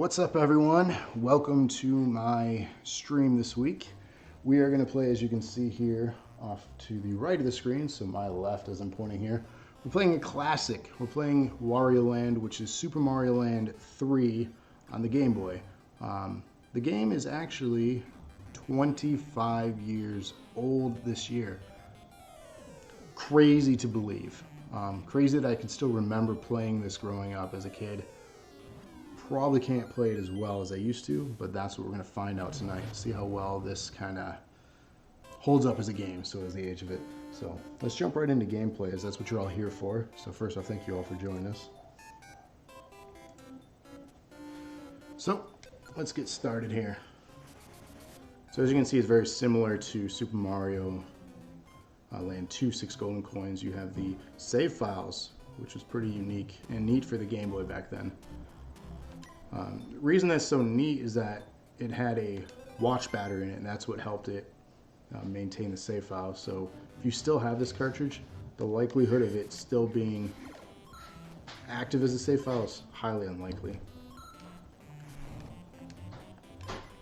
What's up, everyone? Welcome to my stream this week. We are going to play, as you can see here, off to the right of the screen, so my left as I'm pointing here. We're playing a classic. We're playing Wario Land, which is Super Mario Land 3 on the Game Boy. The game is actually 25 years old this year. Crazy to believe. Crazy that I can still remember playing this growing up as a kid. Probably can't play it as well as I used to, but that's what we're going to find out tonight. See how well this kind of holds up as a game, so as the age of it. So let's jump right into gameplay, as that's what you're all here for. So first off, thank you all for joining us. So let's get started here. So as you can see, it's very similar to Super Mario Land 2, 6 golden coins. You have the save files, which was pretty unique and neat for the Game Boy back then. The reason that's so neat is that it had a watch battery in it, and that's what helped it maintain the save file. So if you still have this cartridge, the likelihood of it still being active as a save file is highly unlikely.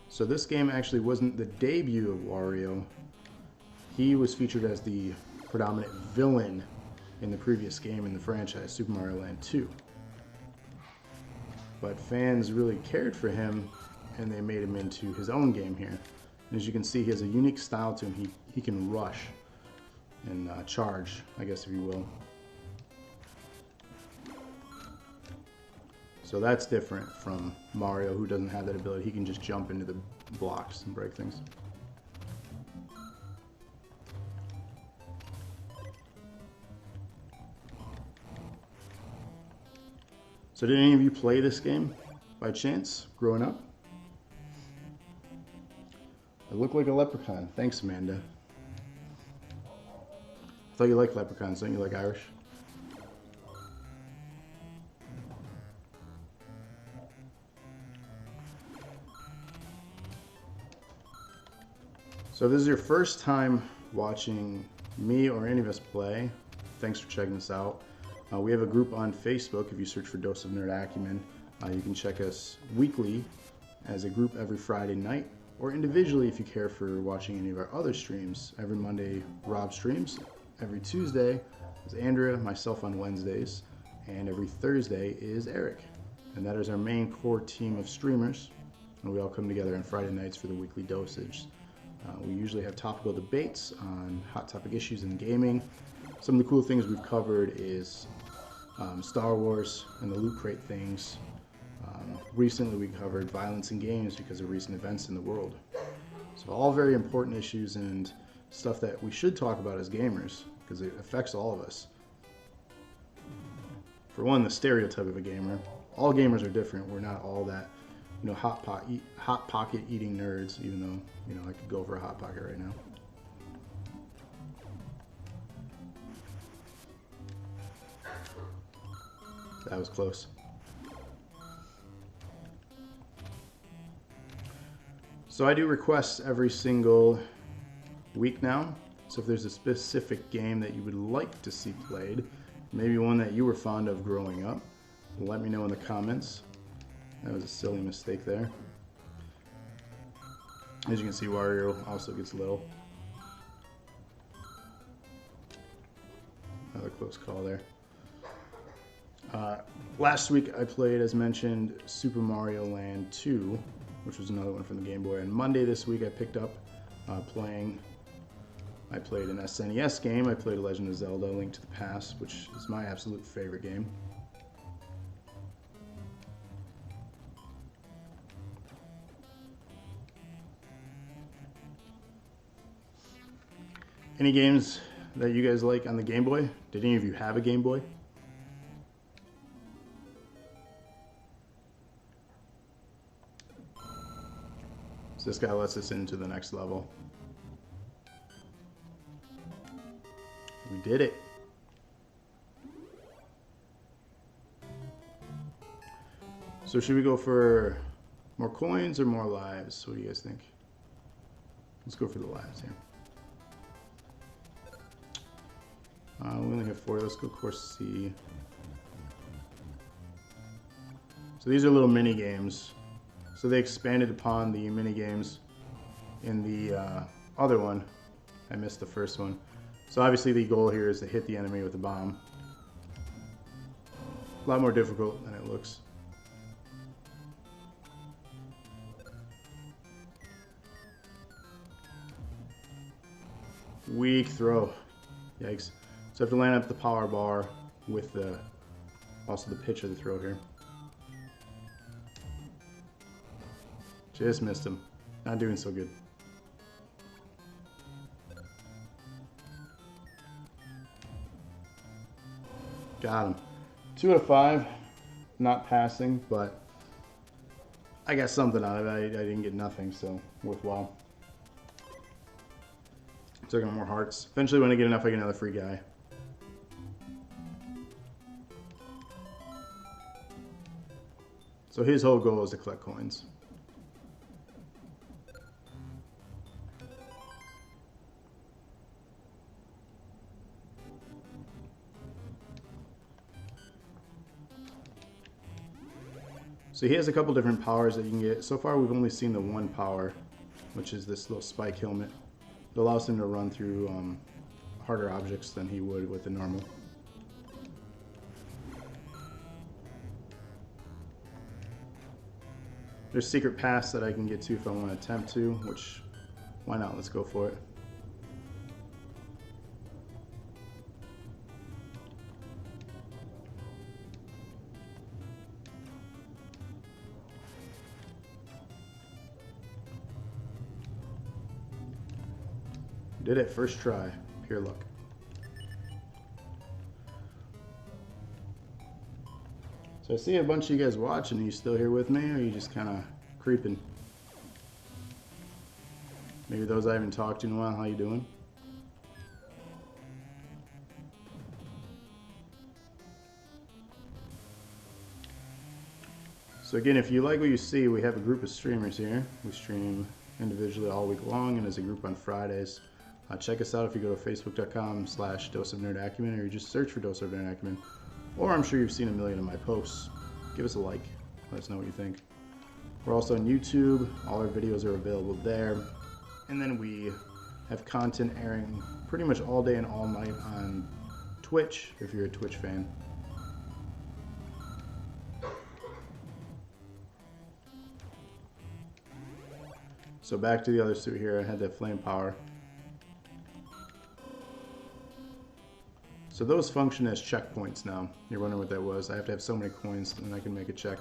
So this game actually wasn't the debut of Wario. He was featured as the predominant villain in the previous game in the franchise, Super Mario Land 2. But fans really cared for him, and they made him into his own game here. And as you can see, he has a unique style to him. He can rush and charge, I guess, if you will. So that's different from Mario, who doesn't have that ability. He can just jump into the blocks and break things. So did any of you play this game by chance growing up? I look like a leprechaun. Thanks, Amanda. I thought you liked leprechauns, don't you like Irish? So if this is your first time watching me or any of us play, thanks for checking us out. We have a group on Facebook. If you search for Dose of Nerd Acumen, you can check us weekly as a group every Friday night, or individually if you care for watching any of our other streams. Every Monday, Rob streams. Every Tuesday is Andrea, myself on Wednesdays, and every Thursday is Eric. And that is our main core team of streamers, and we all come together on Friday nights for the weekly dosage. We usually have topical debates on hot topic issues in gaming. Some of the cool things we've covered is Star Wars and the Loot Crate things. Recently we covered violence in games because of recent events in the world. So all very important issues and stuff that we should talk about as gamers, because it affects all of us. For one, the stereotype of a gamer. All gamers are different. We're not all that, hot pocket eating nerds, even though, I could go for a Hot Pocket right now. That was close. So I do requests every single week now. So if there's a specific game that you would like to see played, maybe one that you were fond of growing up, let me know in the comments. That was a silly mistake there. As you can see, Wario also gets little. Another close call there. Last week I played, as mentioned, Super Mario Land 2, which was another one from the Game Boy. And Monday this week I picked up I played an SNES game. I played Legend of Zelda: Link to the Past, which is my absolute favorite game. Any games that you guys like on the Game Boy? Did any of you have a Game Boy? So this guy lets us into the next level. We did it. So should we go for more coins or more lives? What do you guys think? Let's go for the lives here. We only have 4. Let's go course C. So these are little mini games So they expanded upon the mini games in the other one. I missed the first one. So obviously the goal here is to hit the enemy with a bomb. A lot more difficult than it looks. Weak throw. Yikes. So I have to line up the power bar with the also the pitch of the throw here. Just missed him. Not doing so good. Got him. 2 out of 5. Not passing, but I got something out of it. I didn't get nothing, so worthwhile. Took on more hearts. Eventually, when I get enough, I get another free guy. So his whole goal is to collect coins. So he has a couple different powers that you can get. So far we've only seen the one power, which is this little spike helmet. It allows him to run through harder objects than he would with the normal. There's secret paths that I can get to if I want to attempt to, which, why not? Let's go for it. Did it first try, pure luck. So I see a bunch of you guys watching. Are you still here with me, or are you just kind of creeping? Maybe those I haven't talked to in a while. How you doing? So again, if you like what you see, we have a group of streamers here. We stream individually all week long and as a group on Fridays. Check us out if you go to facebook.com/doseofnerdacumen, or you just search for Dose of Nerd Acumen. Or I'm sure you've seen a million of my posts. Give us a like. Let us know what you think. We're also on YouTube. All our videos are available there. And then we have content airing pretty much all day and all night on Twitch, if you're a Twitch fan. So back to the other suit here. I had that flame power. So those function as checkpoints now. You're wondering what that was. I have to have so many coins and I can make a check.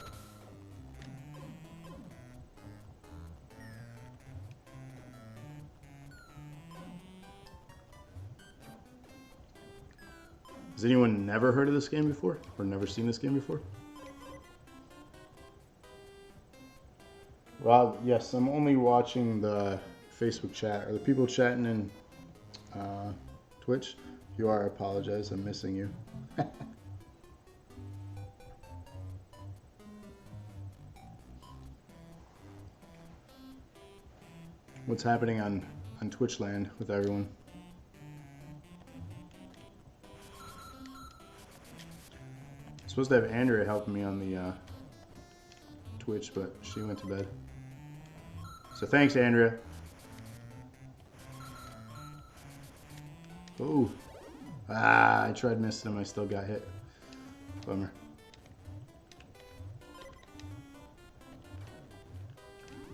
Has anyone never heard of this game before? Or never seen this game before? Rob, yes, I'm only watching the Facebook chat. Are the people chatting in Twitch? If you are, I apologize. I'm missing you. What's happening on Twitch land with everyone? I'm supposed to have Andrea helping me on the Twitch, but she went to bed. So thanks, Andrea. Ooh. Ah, I tried missing him. I still got hit. Bummer.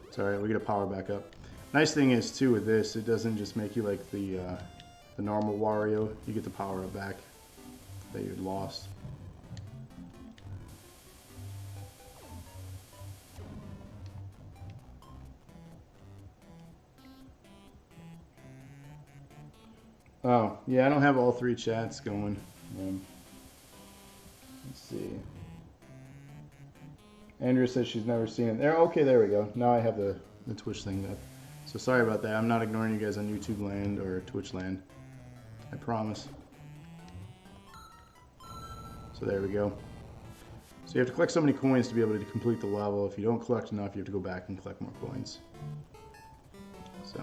It's alright, we get a power back up. Nice thing is, too, with this, it doesn't just make you like the normal Wario. You get the power up back that you had lost. Oh, yeah, I don't have all three chats going. Let's see. Andrea says she's never seen it. There, okay, there we go. Now I have the Twitch thing up. So sorry about that. I'm not ignoring you guys on YouTube land or Twitch land. I promise. So there we go. So you have to collect so many coins to be able to complete the level. If you don't collect enough, you have to go back and collect more coins. So...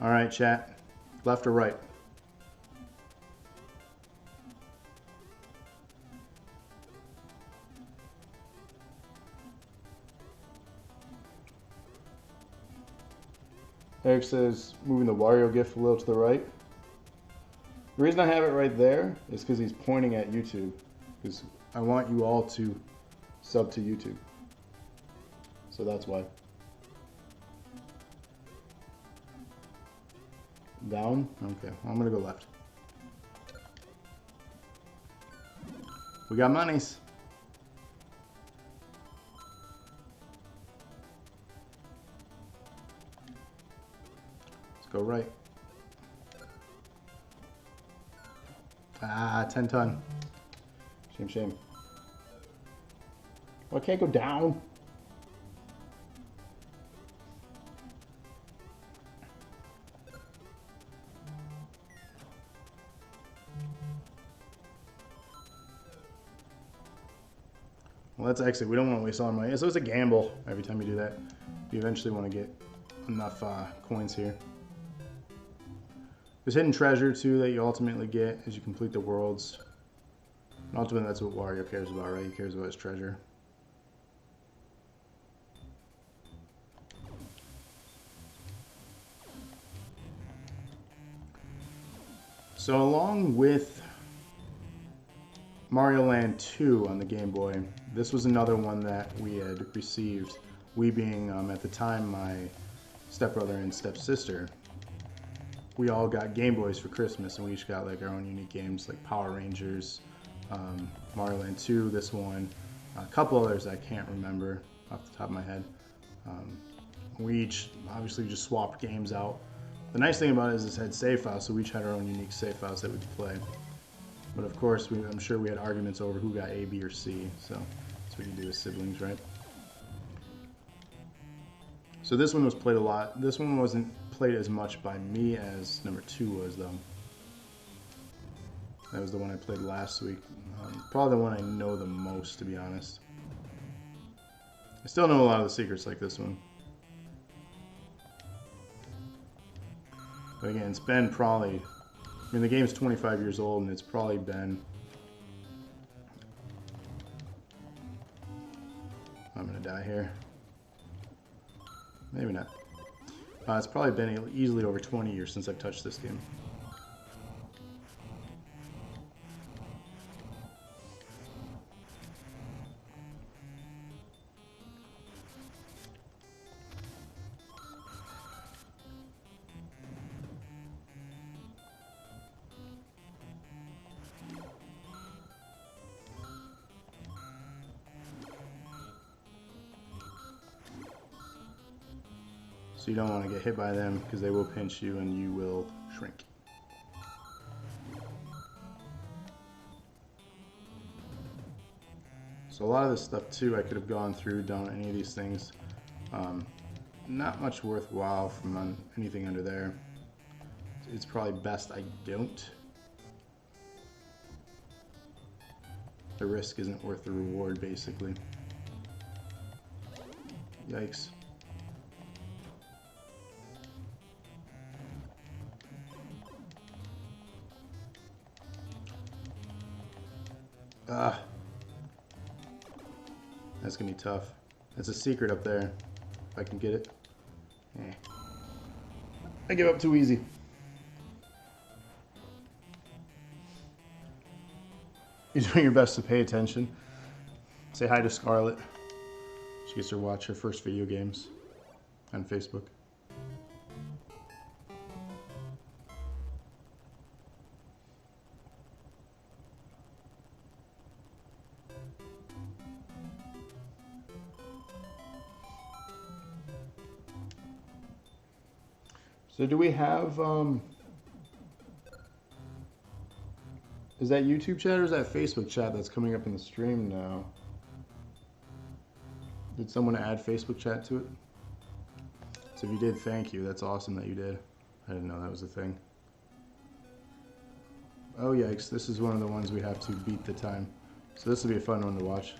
Alright, chat. Left or right? Eric says moving the Wario GIF a little to the right. The reason I have it right there is because he's pointing at YouTube. Because I want you all to sub to YouTube. So that's why. Down? Okay, I'm gonna go left. We got monies. Let's go right. Ah, 10 ton. Shame, shame. Well, I can't go down. Well, let's exit. We don't want to waste all our money. So it's a gamble every time you do that. You eventually want to get enough coins here. There's hidden treasure, too, that you ultimately get as you complete the worlds. And ultimately, that's what Wario cares about, right? He cares about his treasure. So along with Mario Land 2 on the Game Boy, this was another one that we had received. We being, at the time, my stepbrother and stepsister. We all got Game Boys for Christmas, and we each got like our own unique games, like Power Rangers, Mario Land 2, this one, a couple others I can't remember off the top of my head. We each obviously just swapped games out. The nice thing about it is this had save files, so we each had our own unique save files that we could play. But of course, I'm sure we had arguments over who got A, B, or C, so that's what you do with siblings, right? So this one was played a lot. This one wasn't played as much by me as number 2 was, though. That was the one I played last week. Probably the one I know the most, to be honest. I still know a lot of the secrets like this one. But again, it's been probably... I mean, the game's 25 years old, and it's probably been... I'm gonna die here. Maybe not. It's probably been easily over 20 years since I've touched this game. So you don't want to get hit by them because they will pinch you and you will shrink. So a lot of this stuff too, I could have gone through, done any of these things. Not much worthwhile from anything under there. It's probably best I don't. The risk isn't worth the reward, basically. Yikes. That's gonna be tough. That's a secret up there. If I can get it. Eh. I give up too easy. You're doing your best to pay attention. Say hi to Scarlett. She gets to watch her first video games on Facebook. So do we have, is that YouTube chat or is that Facebook chat that's coming up in the stream now? Did someone add Facebook chat to it? So if you did, thank you. That's awesome that you did. I didn't know that was a thing. Oh yikes, this is one of the ones we have to beat the time. So this will be a fun one to watch.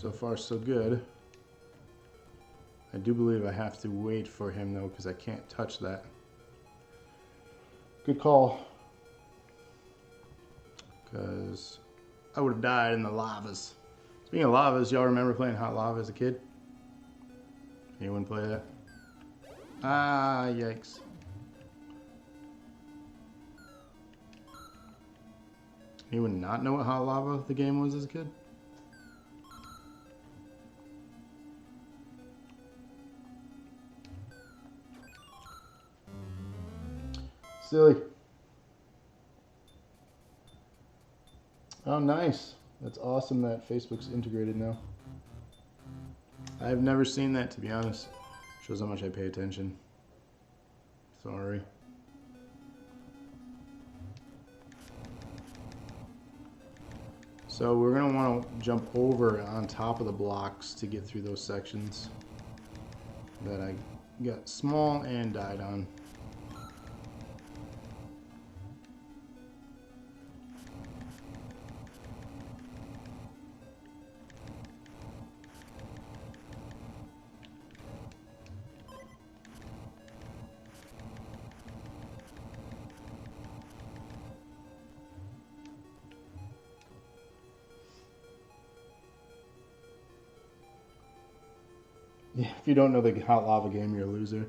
So far, so good. I do believe I have to wait for him, though, because I can't touch that. Good call. Because I would have died in the lavas. Speaking of lavas, y'all remember playing Hot Lava as a kid? Anyone play that? Ah, yikes. Anyone not know what Hot Lava the game was as a kid? Silly. Oh, nice. That's awesome that Facebook's integrated now. I've never seen that, to be honest. Shows how much I pay attention. Sorry. So we're going to want to jump over on top of the blocks to get through those sections that I got small and died on. Yeah, if you don't know the Hot Lava game, you're a loser.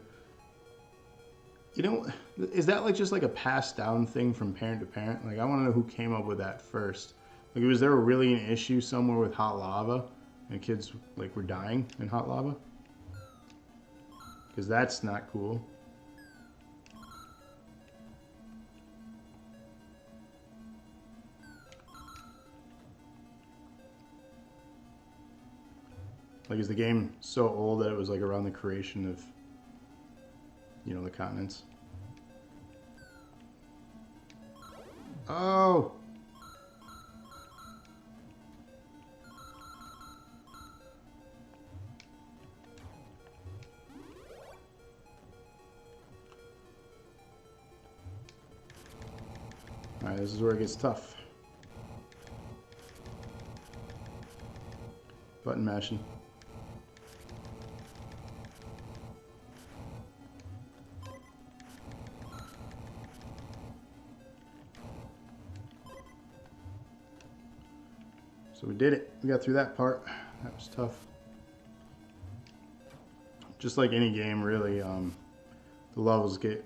You know, is that like just like a passed down thing from parent to parent? Like, I want to know who came up with that first. Like, was there really an issue somewhere with Hot Lava and kids like were dying in Hot Lava? Because that's not cool. Like, is the game so old that it was like around the creation of, you know, the continents? Oh! Alright, this is where it gets tough. Button mashing. So we did it. We got through that part. That was tough. Just like any game, really, the levels get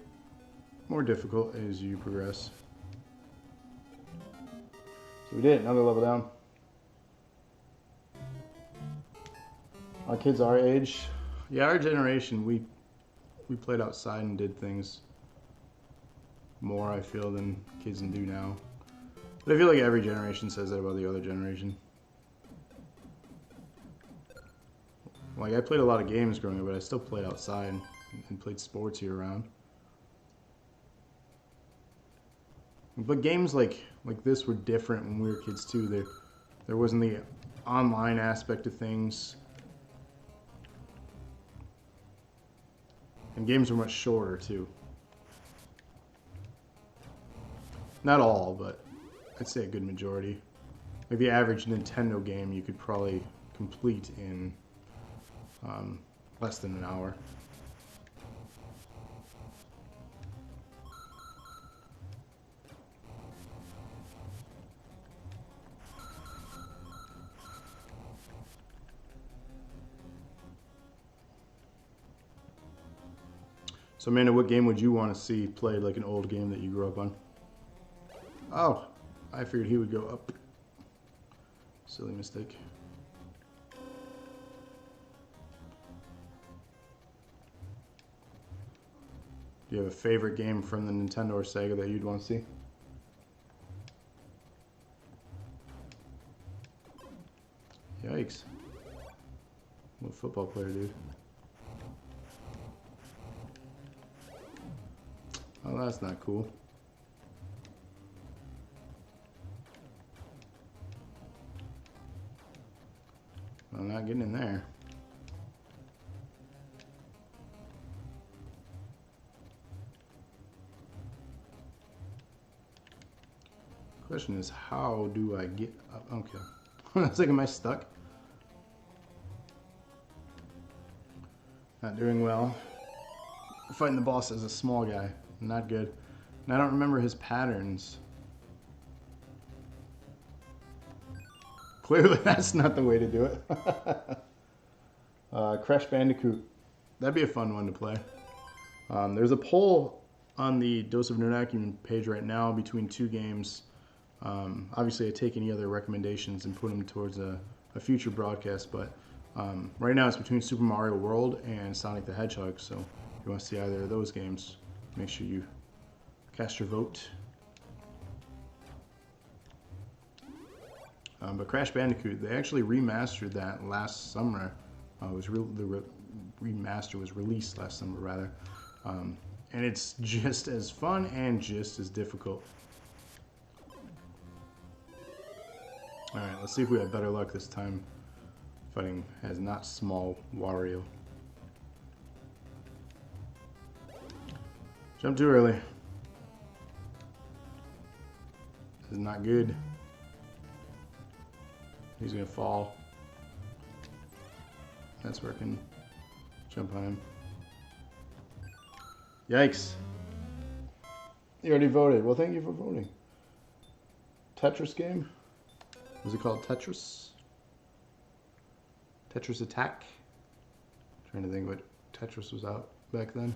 more difficult as you progress. So we did it. Another level down. Our kids our age, yeah, our generation, we played outside and did things more, I feel, than kids do now. But I feel like every generation says that about the other generation. Like, I played a lot of games growing up, but I still played outside and played sports year-round. But games like this were different when we were kids, too. There wasn't the online aspect of things. And games were much shorter, too. Not all, but I'd say a good majority. Like, the average Nintendo game you could probably complete in less than an hour. So Amanda, what game would you want to see played, like an old game that you grew up on? Oh, I figured he would go up. Silly mistake. Do you have a favorite game from the Nintendo or Sega that you'd want to see? Yikes. What football player, dude? Oh, that's not cool. I'm not getting in there. Question is, how do I get up? Okay. It's like, am I stuck? Not doing well. Fighting the boss as a small guy. Not good. And I don't remember his patterns. Clearly that's not the way to do it. Crash Bandicoot. That'd be a fun one to play. There's a poll on the Dose of Nerd Acumen page right now between two games. Obviously I take any other recommendations and put them towards a future broadcast, but right now it's between Super Mario World and Sonic the Hedgehog, so if you want to see either of those games, make sure you cast your vote. But Crash Bandicoot, they actually remastered that last summer. The remaster was released last summer, rather. And it's just as fun and just as difficult. Alright, let's see if we have better luck this time fighting as not small Wario. Jump too early. This is not good. He's gonna fall. That's working. Jump on him. Yikes. You already voted. Well, thank you for voting. Tetris game? Was it called Tetris? Tetris Attack? I'm trying to think what Tetris was out back then.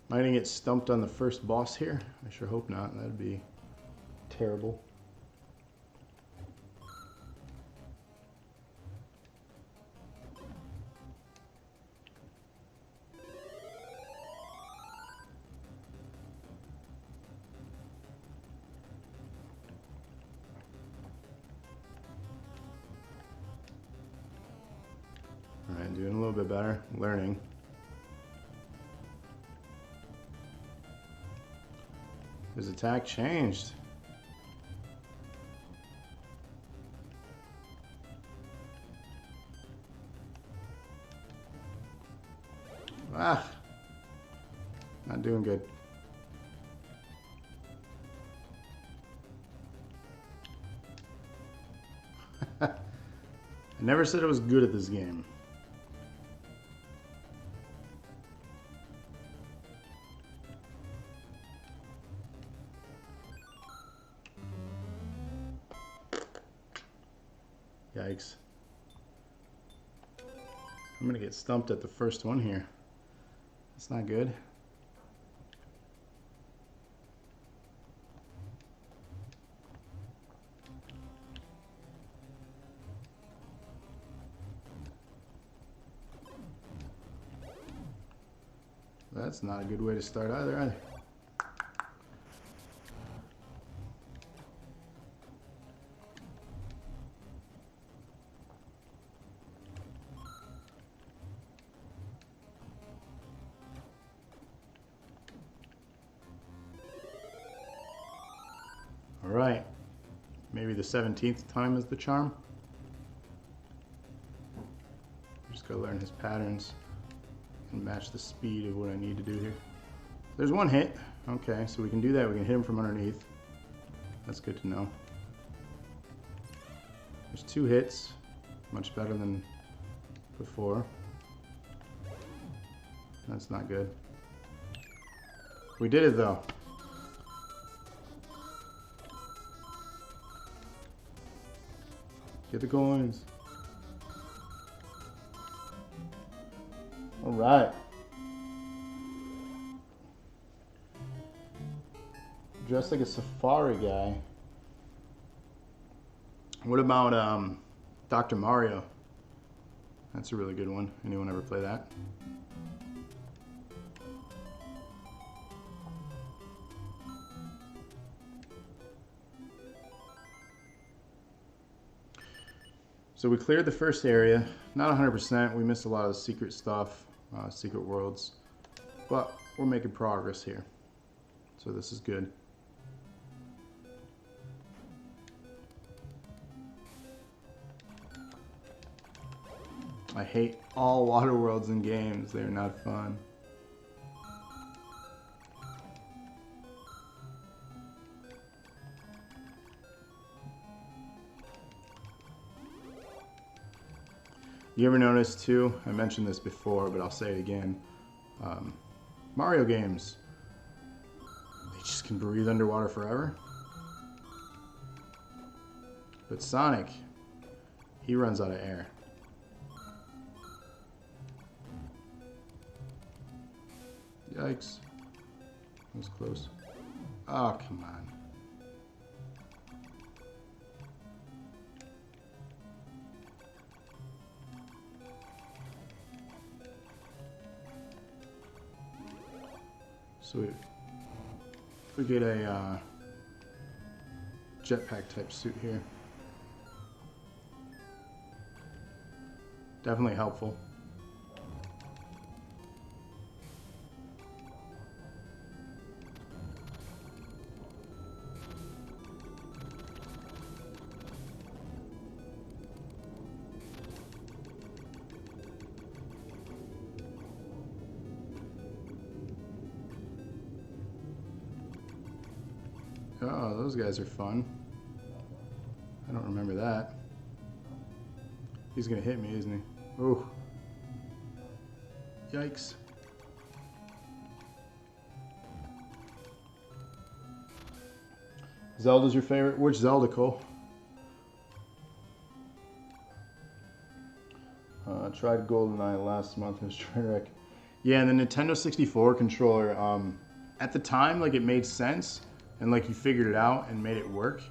Am I gonna get stumped on the first boss here? I sure hope not. That'd be terrible. Alright, doing a little bit better. Learning. His attack changed. Ah, not doing good. I never said I was good at this game. Yikes. I'm gonna get stumped at the first one here. That's not good. That's not a good way to start either. Alright, maybe the 17th time is the charm. Just gotta learn his patterns and match the speed of what I need to do here. There's one hit. Okay, so we can do that. We can hit him from underneath. That's good to know. There's 2 hits. Much better than before. That's not good. We did it though. Get the coins. All right. Dressed like a safari guy. What about Dr. Mario? That's a really good one. Anyone ever play that? So we cleared the first area, not 100%, we missed a lot of the secret stuff, secret worlds, but we're making progress here, so this is good. I hate all water worlds in games, they're not fun. You ever notice too, I mentioned this before, but I'll say it again, Mario games, they just can breathe underwater forever. But Sonic, he runs out of air. Yikes. That was close. Oh, come on. Sweet. We get a jetpack type suit here. Definitely helpful. Oh, those guys are fun. I don't remember that. He's gonna hit me, isn't he? Oh. Yikes. Zelda's your favorite? Which Zelda, Cole? Tried GoldenEye last month. It was Trainwreck. Yeah, and the Nintendo 64 controller, at the time, like, it made sense. And like you figured it out and made it work.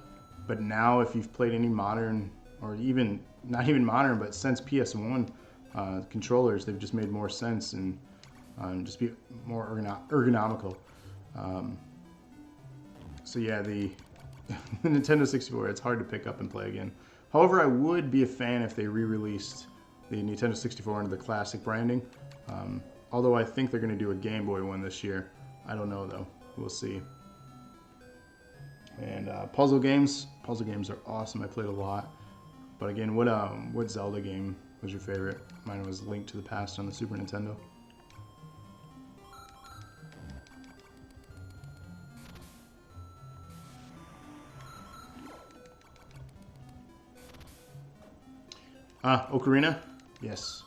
But now if you've played any modern, or even, not even modern, but since PS1 controllers, they've just made more sense and just be more ergonomical. So yeah, the Nintendo 64, it's hard to pick up and play again. However, I would be a fan if they re-released the Nintendo 64 under the classic branding. Although I think they're going to do a Game Boy one this year. I don't know though. We'll see. And puzzle games are awesome. I played a lot. But again, what Zelda game was your favorite? Mine was Link to the Past on the Super Nintendo. Ocarina? Yes.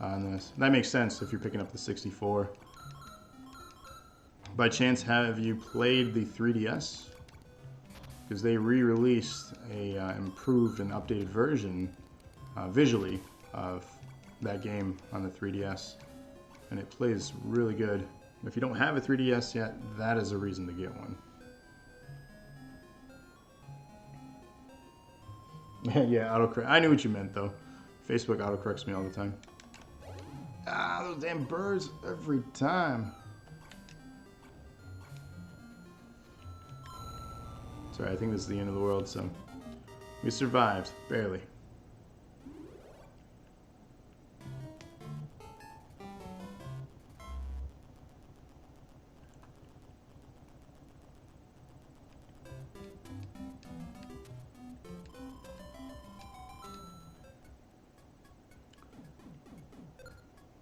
That makes sense if you're picking up the 64. By chance, have you played the 3DS? Because they re-released a improved and updated version visually of that game on the 3DS, and it plays really good. If you don't have a 3DS yet, that is a reason to get one. Yeah, autocorrect. I knew what you meant though. Facebook autocorrects me all the time. Ah, those damn birds every time. Sorry, I think this is the end of the world, so we survived, barely.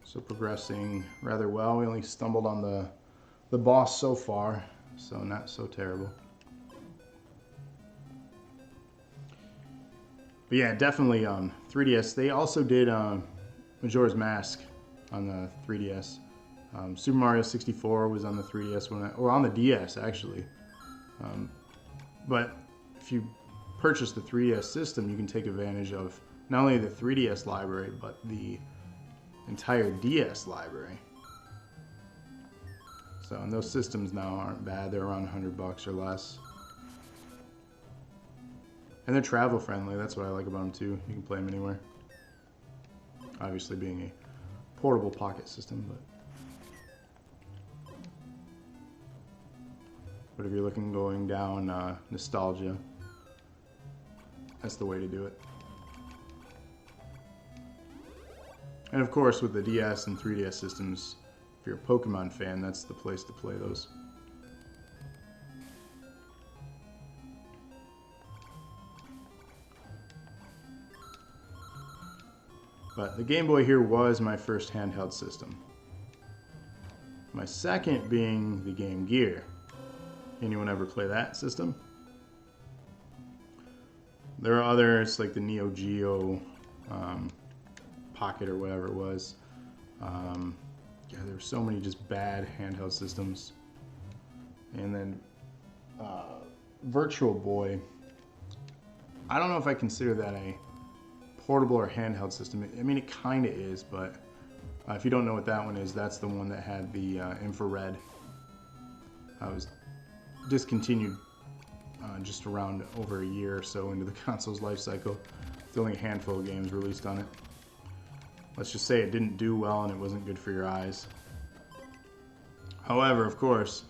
So progressing rather well. We only stumbled on the boss so far, so not so terrible. But yeah, definitely 3DS. They also did Majora's Mask on the 3DS. Super Mario 64 was on the 3DS or on the DS actually. But if you purchase the 3DS system, you can take advantage of not only the 3DS library, but the entire DS library. So, and those systems now aren't bad. They're around $100 or less. And they're travel friendly. That's what I like about them too. You can play them anywhere. Obviously being a portable pocket system, but if you're looking going down nostalgia, that's the way to do it. And of course with the DS and 3DS systems, if you're a Pokemon fan, that's the place to play those. But the Game Boy here was my first handheld system. My second being the Game Gear. Anyone ever play that system? There are others like the Neo Geo, Pocket or whatever it was. Yeah, there were so many just bad handheld systems. And then Virtual Boy, I don't know if I consider that a portable or handheld system. I mean, it kind of is, but if you don't know what that one is, that's the one that had the infrared. It was discontinued just around over a year or so into the console's life cycle. There's only a handful of games released on it. Let's just say it didn't do well and it wasn't good for your eyes. However, of course,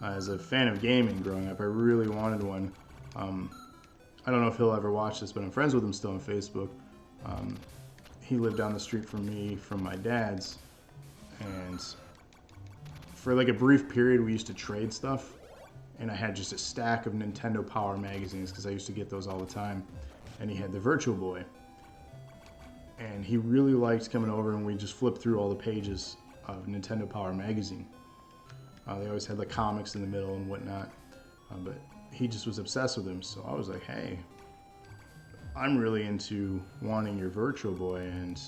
as a fan of gaming growing up, I really wanted one. I don't know if he'll ever watch this, but I'm friends with him still on Facebook. He lived down the street from me from my dad's, and for like a brief period we used to trade stuff, and I had just a stack of Nintendo Power magazines because I used to get those all the time, and he had the Virtual Boy. And he really liked coming over and we just flipped through all the pages of Nintendo Power magazine. They always had like comics in the middle and whatnot, but he just was obsessed with them. So I was like, hey, I'm really into wanting your Virtual Boy and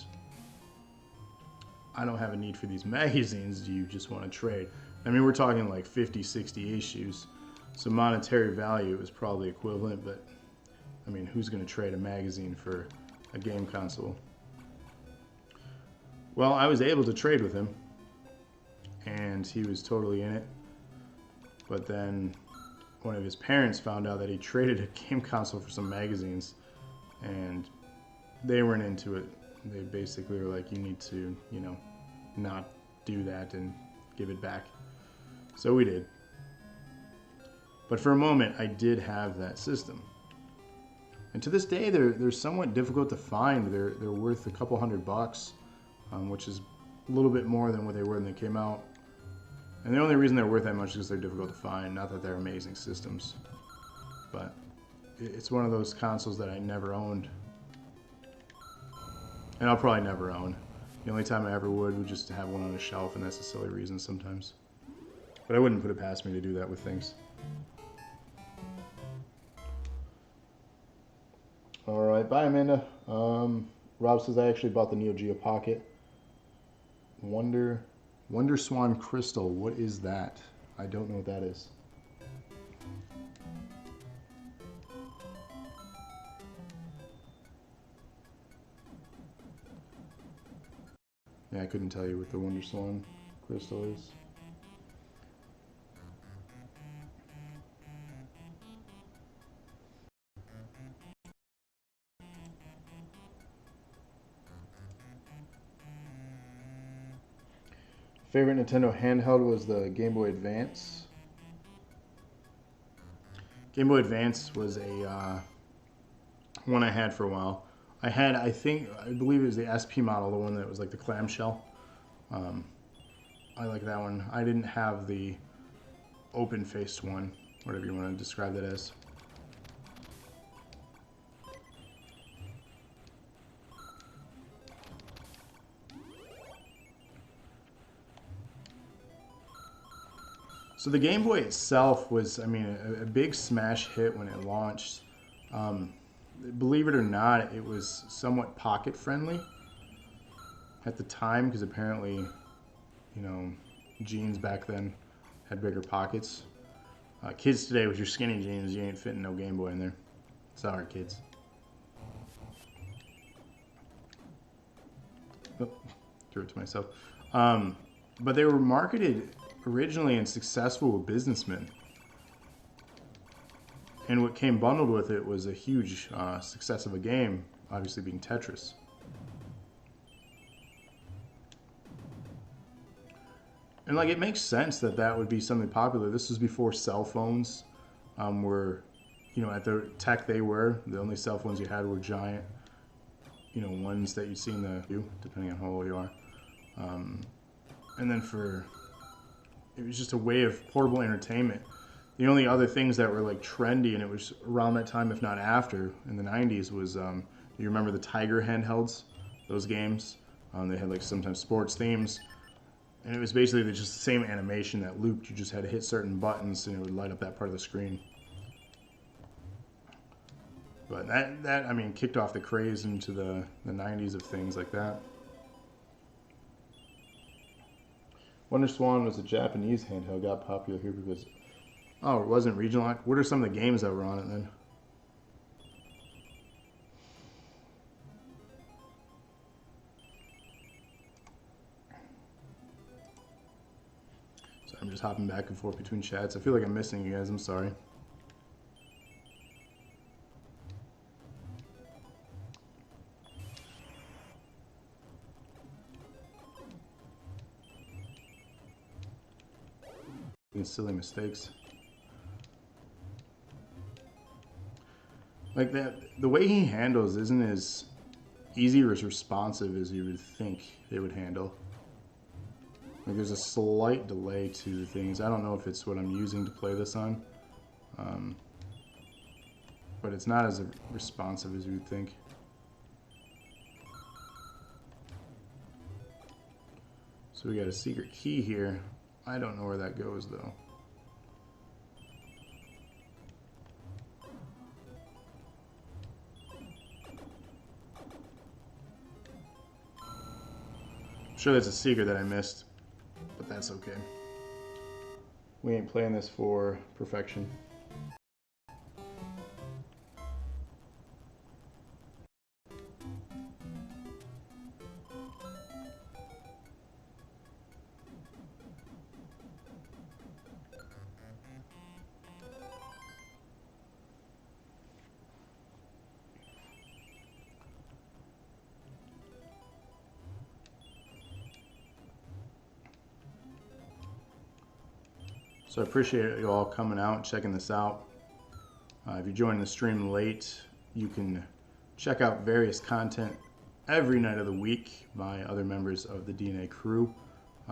I don't have a need for these magazines. Do you just want to trade? I mean, we're talking like 50, 60 issues. So monetary value is probably equivalent, but I mean, who's going to trade a magazine for a game console? Well, I was able to trade with him, and he was totally in it. But then one of his parents found out that he traded a game console for some magazines, and they weren't into it. They basically were like, you need to, you know, not do that and give it back. So we did. But for a moment, I did have that system. And to this day, they're somewhat difficult to find. They're worth a couple $100, which is a little bit more than what they were when they came out. And the only reason they're worth that much is because they're difficult to find, not that they're amazing systems. But it's one of those consoles that I never owned. And I'll probably never own. The only time I ever would just have one on a shelf, and that's a silly reason sometimes. But I wouldn't put it past me to do that with things. Alright, bye Amanda. Rob says I actually bought the Neo Geo Pocket. Wonder Swan Crystal, what is that? I don't know what that is. Yeah, I couldn't tell you what the Wonder Swan Crystal is. Favorite Nintendo handheld was the Game Boy Advance. Game Boy Advance was a one I had for a while. I believe it was the SP model, the one that was like the clamshell. I like that one. I didn't have the open-faced one, whatever you want to describe that as. So the Game Boy itself was, I mean, a big smash hit when it launched. Believe it or not, it was somewhat pocket friendly at the time because apparently, you know, jeans back then had bigger pockets. Kids today, with your skinny jeans, you ain't fitting no Game Boy in there. Sorry, kids. Oh, threw it to myself. But they were marketed originally and successful with businessmen. And what came bundled with it was a huge success of a game, obviously being Tetris. And like, it makes sense that that would be something popular. This was before cell phones were, you know, at the tech they were. The only cell phones you had were giant, you know, ones that you'd see in the view, depending on how old you are. And then it was just a way of portable entertainment. The only other things that were like trendy, and it was around that time, if not after, in the 90s, was, you remember the Tiger handhelds? Those games? They had like sometimes sports themes. And it was basically just the same animation that looped. You just had to hit certain buttons and it would light up that part of the screen. But that I mean, kicked off the craze into the 90s of things like that. Wonder Swan was a Japanese handheld, got popular here because... Oh, it wasn't regional lock? What are some of the games that were on it then? So I'm just hopping back and forth between chats. I feel like I'm missing you guys. I'm sorry. Silly mistakes. Like that, the way he handles isn't as easy or as responsive as you would think they would handle. Like there's a slight delay to the things. I don't know if it's what I'm using to play this on, but it's not as responsive as you would think. So we got a secret key here. I don't know where that goes though. I'm sure there's a secret that I missed, but that's okay. We ain't playing this for perfection. So I appreciate you all coming out and checking this out. If you're joining the stream late, you can check out various content every night of the week by other members of the DNA crew.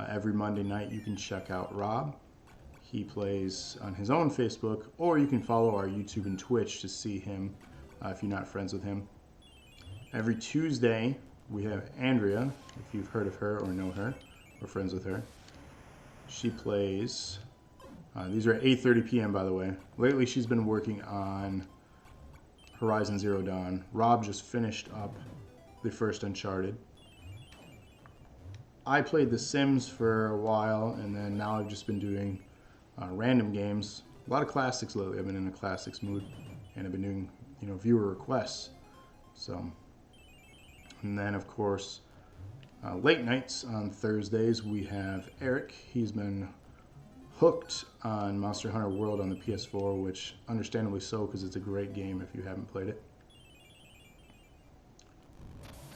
Every Monday night you can check out Rob. He plays on his own Facebook, or you can follow our YouTube and Twitch to see him if you're not friends with him. Every Tuesday we have Andrea, if you've heard of her or know her or friends with her. She plays... these are at 8:30 p.m. by the way. Lately she's been working on Horizon Zero Dawn. Rob just finished up the first Uncharted. I played The Sims for a while, and then now I've just been doing random games. A lot of classics lately. I've been in a classics mood, and I've been doing, you know, viewer requests. So, and then of course, late nights on Thursdays we have Eric. He's been hooked on Monster Hunter World on the PS4, which understandably so, because it's a great game if you haven't played it.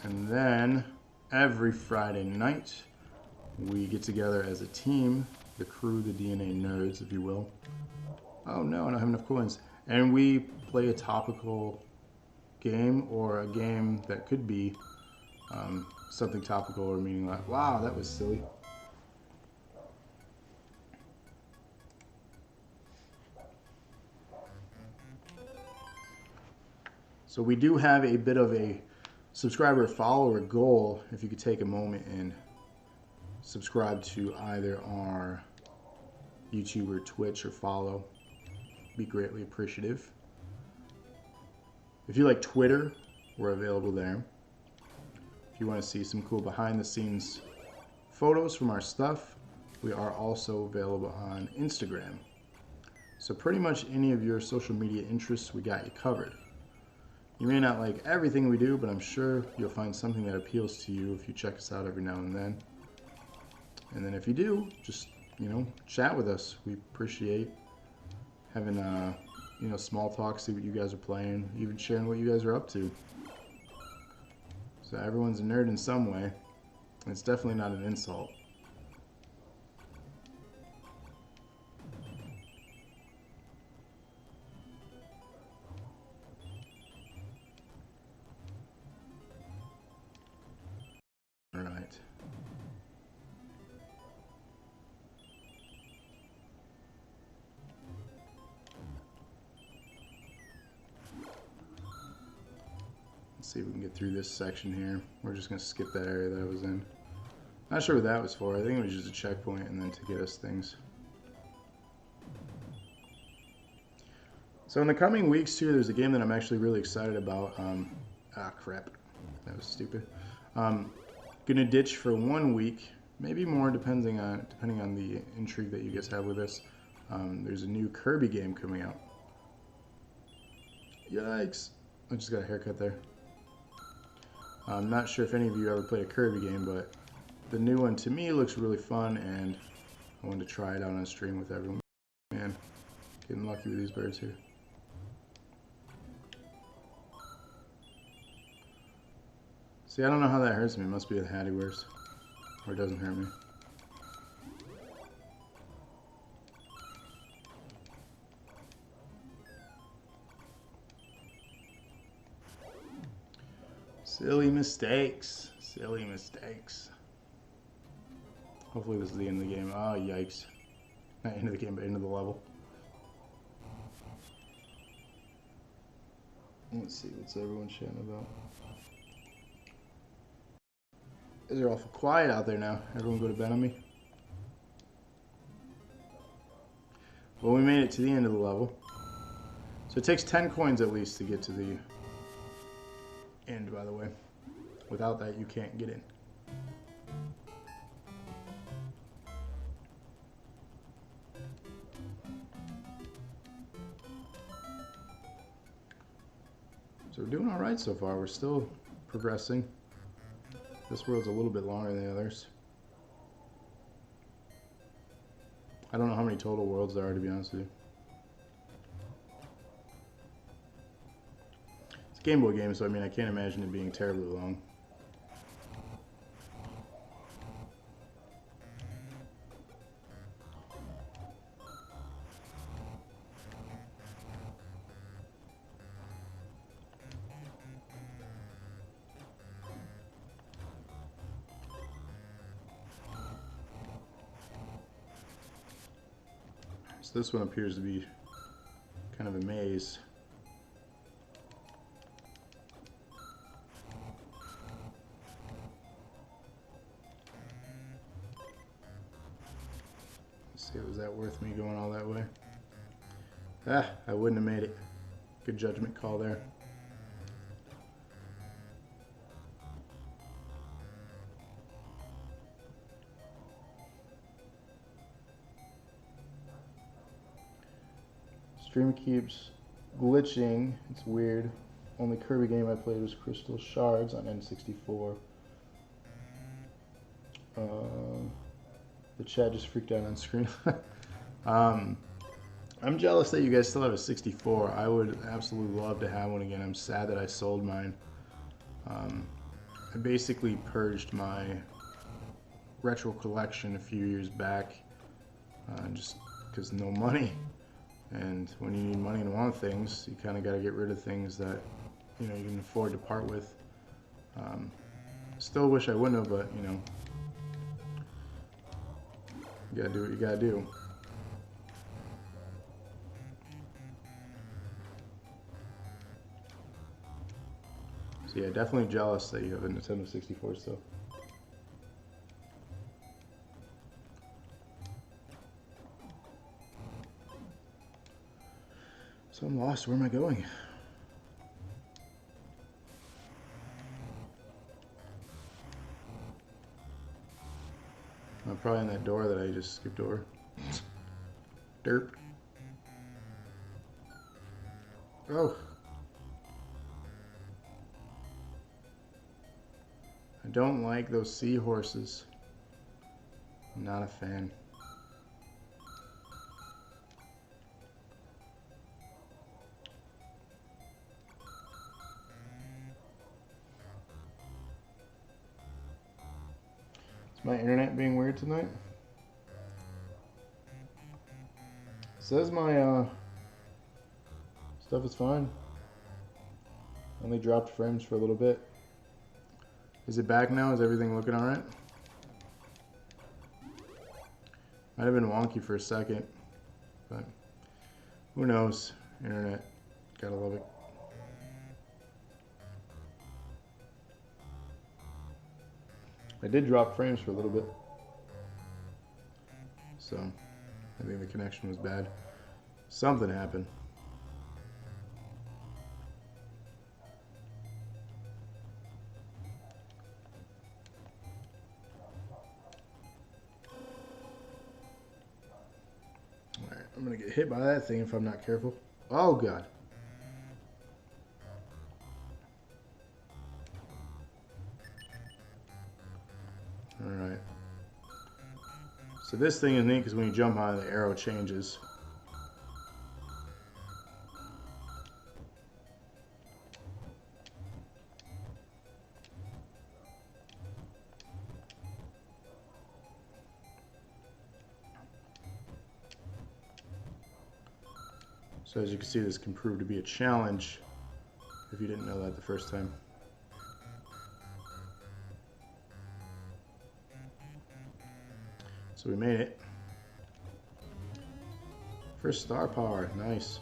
And then every Friday night we get together as a team, the crew, the DNA nerds, if you will. Oh no, I don't have enough coins. And we play a topical game, or a game that could be something topical, or meaning like, wow, that was silly. So we do have a bit of a subscriber follower goal. If you could take a moment and subscribe to either our YouTube or Twitch, or follow, be greatly appreciative. If you like Twitter, we're available there. If you want to see some cool behind the scenes photos from our stuff, we are also available on Instagram. So pretty much any of your social media interests, we got you covered. You may not like everything we do, but I'm sure you'll find something that appeals to you if you check us out every now and then. And then if you do, just, you know, chat with us. We appreciate having, you know, small talk, see what you guys are playing, even sharing what you guys are up to. So everyone's a nerd in some way. It's definitely not an insult. All right. Let's see if we can get through this section here. We're just going to skip that area that I was in. Not sure what that was for. I think it was just a checkpoint and then to get us things. So in the coming weeks too, there's a game that I'm actually really excited about. Crap. That was stupid. Gonna ditch for 1 week maybe more depending on the intrigue that you guys have with this. There's a new Kirby game coming out. Yikes! I just got a haircut there. I'm not sure if any of you ever played a Kirby game, but the new one to me looks really fun, and I wanted to try it out on stream with everyone. Man, getting lucky with these birds here. See, I don't know how that hurts me. It must be the hat he wears. Or it doesn't hurt me. Silly mistakes. Silly mistakes. Hopefully this is the end of the game. Oh, yikes. Not end of the game, but end of the level. Let's see, what's everyone chatting about? They're awful quiet out there now. Everyone go to bed on me. Well, we made it to the end of the level. So it takes 10 coins at least to get to the end, by the way. Without that, you can't get in. So we're doing all right so far. We're still progressing. This world's a little bit longer than the others. I don't know how many total worlds there are, to be honest with you. It's a Game Boy game, so I mean, I can't imagine it being terribly long. So this one appears to be kind of a maze. Let's see, was that worth me going all that way? Ah, I wouldn't have made it. Good judgment call there. Stream keeps glitching. It's weird. Only Kirby game I played was Crystal Shards on N64. The chat just freaked out on screen. I'm jealous that you guys still have a 64. I would absolutely love to have one again. I'm sad that I sold mine. I basically purged my retro collection a few years back just because no money. And when you need money to want things, you kind of got to get rid of things that you can afford to part with. Still wish I wouldn't have, but you gotta do what you gotta do. So yeah, definitely jealous that you have a Nintendo 64 still. So I'm lost. Where am I going? I'm probably in that door that I just skipped over. Derp. Oh. I don't like those seahorses. I'm not a fan. Is my internet being weird tonight? Says my stuff is fine. Only dropped frames for a little bit. Is it back now? Is everything looking alright? Might have been wonky for a second, but who knows? Internet, gotta love it. I did drop frames for a little bit, so I think the connection was bad. Something happened. hit by that thing if I'm not careful. Oh, God. Alright. So this thing is neat because when you jump on it, the arrow changes. So as you can see, this can prove to be a challenge if you didn't know that the first time. So we made it. First star power, nice.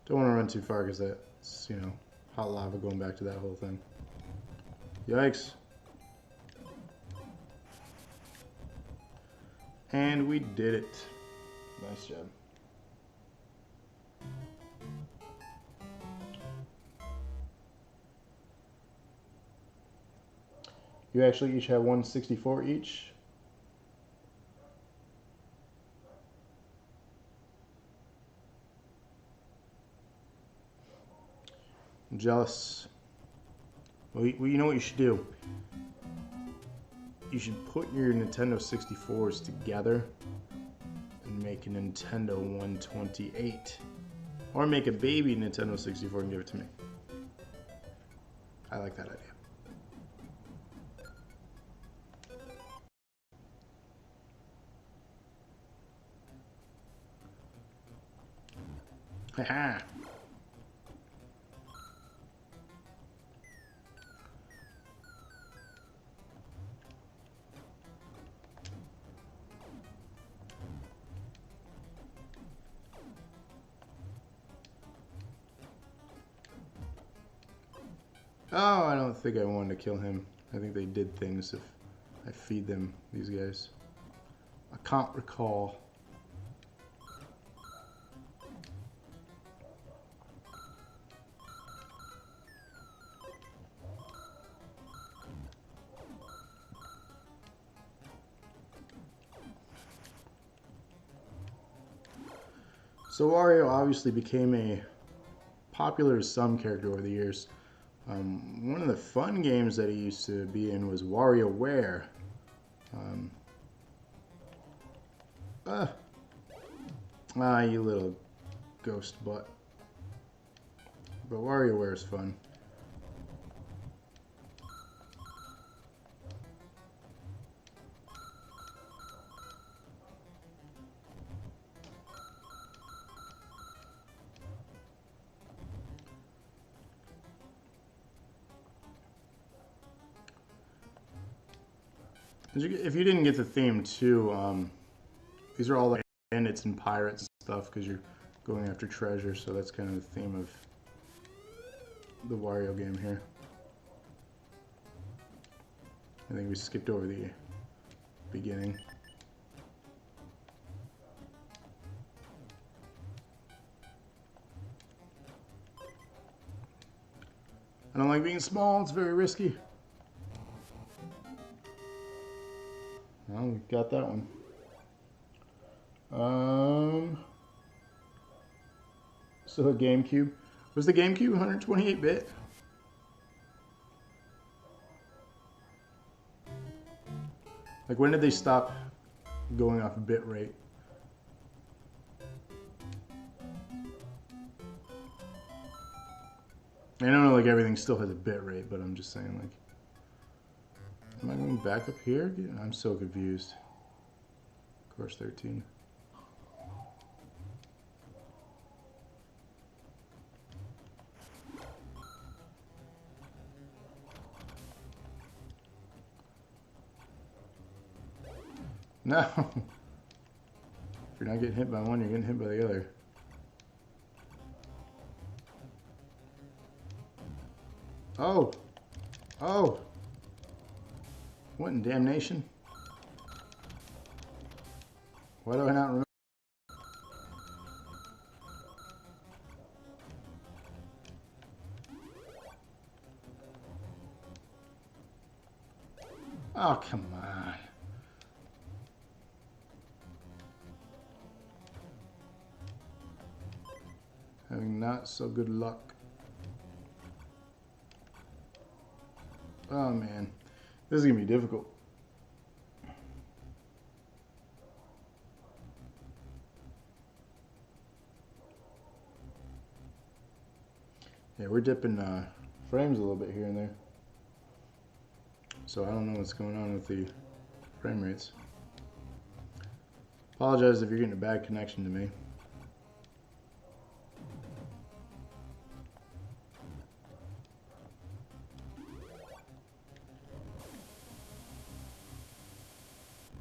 Don't want to run too far because that's, you know, hot lava going back to that whole thing. Yikes. And we did it. Nice job. You actually each have 164 each. I'm jealous. Well, you know what you should do? You should put your Nintendo 64s together and make a Nintendo 128. Or make a baby Nintendo 64 and give it to me. I like that idea. Haha. Oh, I don't think I wanted to kill him. I think they did things if I feed them, these guys. I can't recall. So Wario obviously became a popular to some character over the years. One of the fun games that he used to be in was WarioWare. You little ghost butt. But WarioWare is fun. If you didn't get the theme too, these are all like bandits and pirates and stuff because you're going after treasure, so that's kind of the theme of the Wario game here. I think we skipped over the beginning. I don't like being small, it's very risky. Well, we got that one. So the GameCube. Was the GameCube 128-bit? Like, when did they stop going off bit rate? I don't know, like, everything still has a bit rate, but I'm just saying, like... Am I going back up here? I'm so confused. Course 13. No! If you're not getting hit by one, you're getting hit by the other. Oh! Oh! What in damnation? Why do I not remember? Oh, come on. Having not so good luck. Oh man, this is gonna be difficult. Yeah, we're dipping frames a little bit here and there. So I don't know what's going on with the frame rates. Apologize if you're getting a bad connection to me.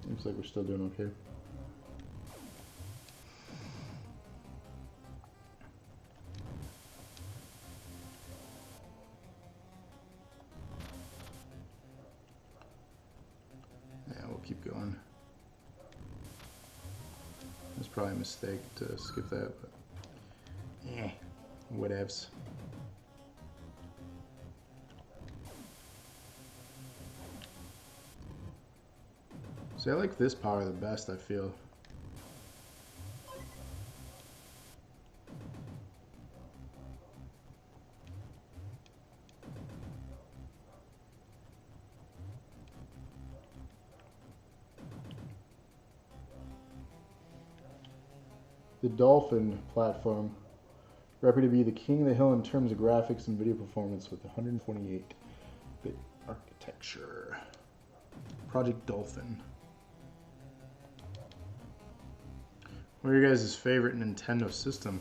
Looks like we're still doing okay. Yeah, we'll keep going. It's probably a mistake to skip that, but yeah, whatevs. See, I like this power the best, I feel. The Dolphin platform, reputed to be the king of the hill in terms of graphics and video performance with 128-bit architecture. Project Dolphin. What are your guys' favorite Nintendo system?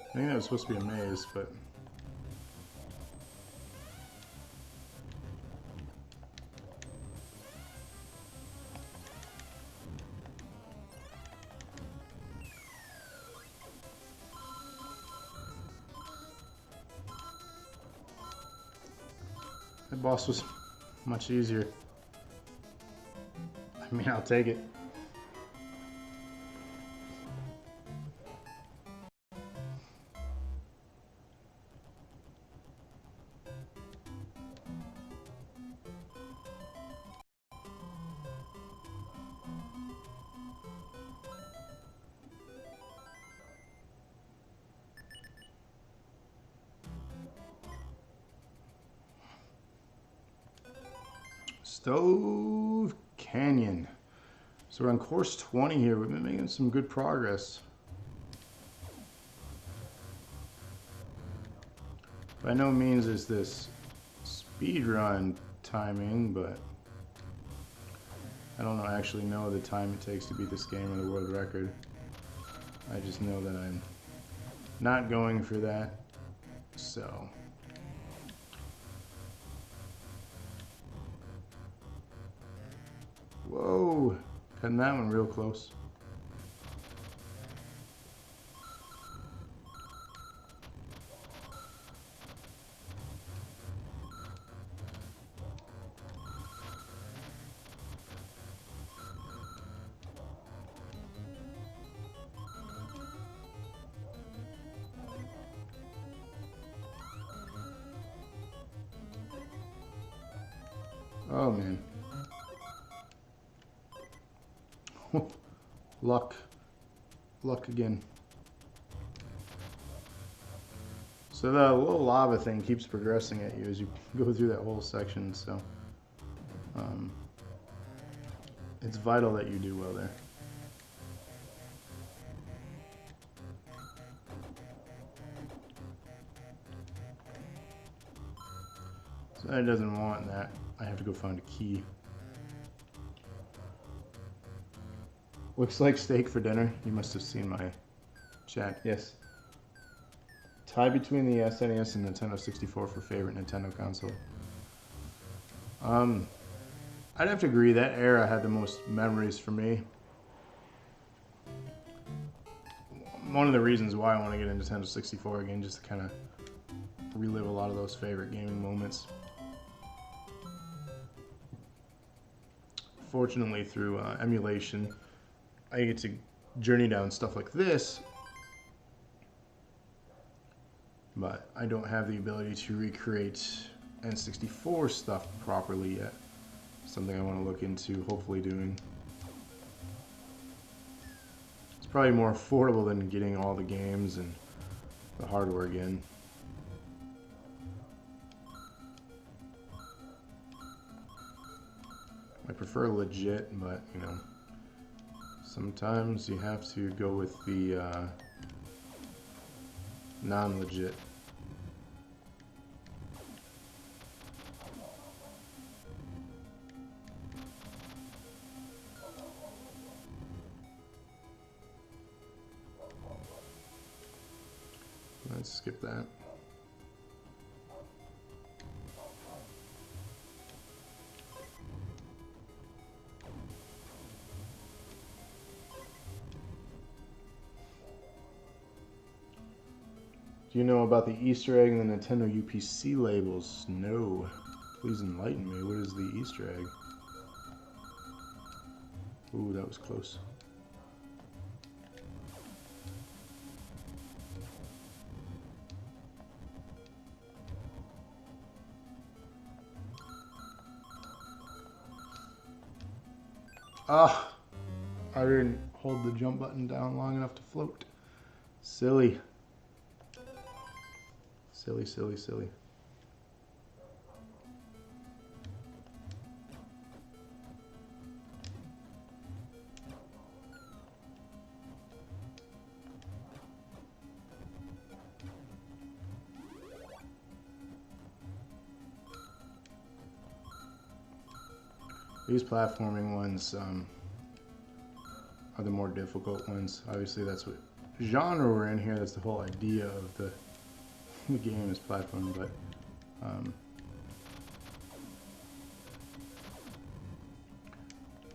I think that was supposed to be a maze, but... That boss was much easier. I mean, I'll take it. Stove Canyon. So we're on course 20 here. We've been making some good progress. By no means is this speedrun timing, but I don't actually know the time it takes to beat this game or the world record. I just know that I'm not going for that, so... Whoa, cutting that one real close. Oh man. Luck. Luck again. So the little lava thing keeps progressing at you as you go through that whole section, so it's vital that you do well there. So that doesn't want that. I have to go find a key. Looks like steak for dinner. You must have seen my chat. Yes. Tie between the SNES and Nintendo 64 for favorite Nintendo console. I'd have to agree that era had the most memories for me. One of the reasons why I want to get a Nintendo 64 again, just to kind of relive a lot of those favorite gaming moments. fortunately through emulation, I get to journey down stuff like this, but I don't have the ability to recreate N64 stuff properly yet. Something I want to look into, hopefully doing. It's probably more affordable than getting all the games and the hardware again. I prefer legit, but you know, sometimes you have to go with the non-legit. Let's skip that. Do you know about the Easter egg in the Nintendo UPC labels? No. Please enlighten me. What is the Easter egg? Ooh, that was close. Ah, I didn't hold the jump button down long enough to float. Silly. Silly, silly, silly. These platforming ones are the more difficult ones. Obviously, that's what genre we're in here. That's the whole idea of the game is platforming, but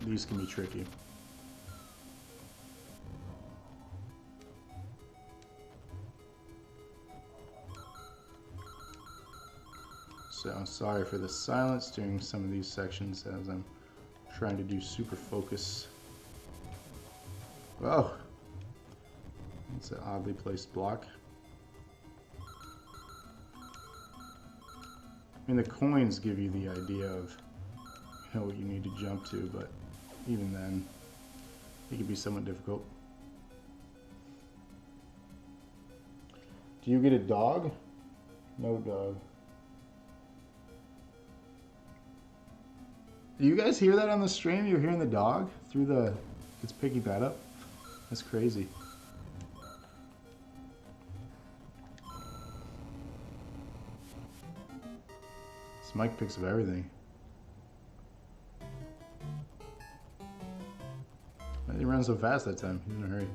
these can be tricky. So sorry for the silence during some of these sections as I'm trying to do super focus. Oh, it's an oddly placed block. I mean, the coins give you the idea of what you need to jump to, but even then, it can be somewhat difficult. Do you get a dog? No dog. Do you guys hear that on the stream? You're hearing the dog through the... It's picking that up. That's crazy. This mic picks up everything. Why did he run so fast that time? He's in a hurry.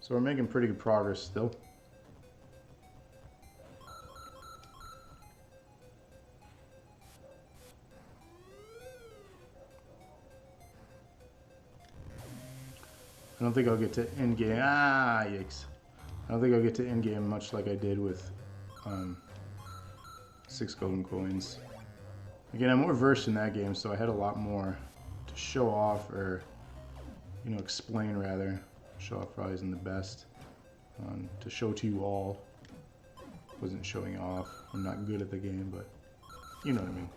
So we're making pretty good progress still. I don't think I'll get to end game. Ah, yikes. I don't think I'll get to end game much like I did with 6 golden coins. Again, I'm more versed in that game, so I had a lot more to show off, or, you know, explain rather. Show off probably isn't the best. To show to you all. Wasn't showing off. I'm not good at the game, but you know what I mean.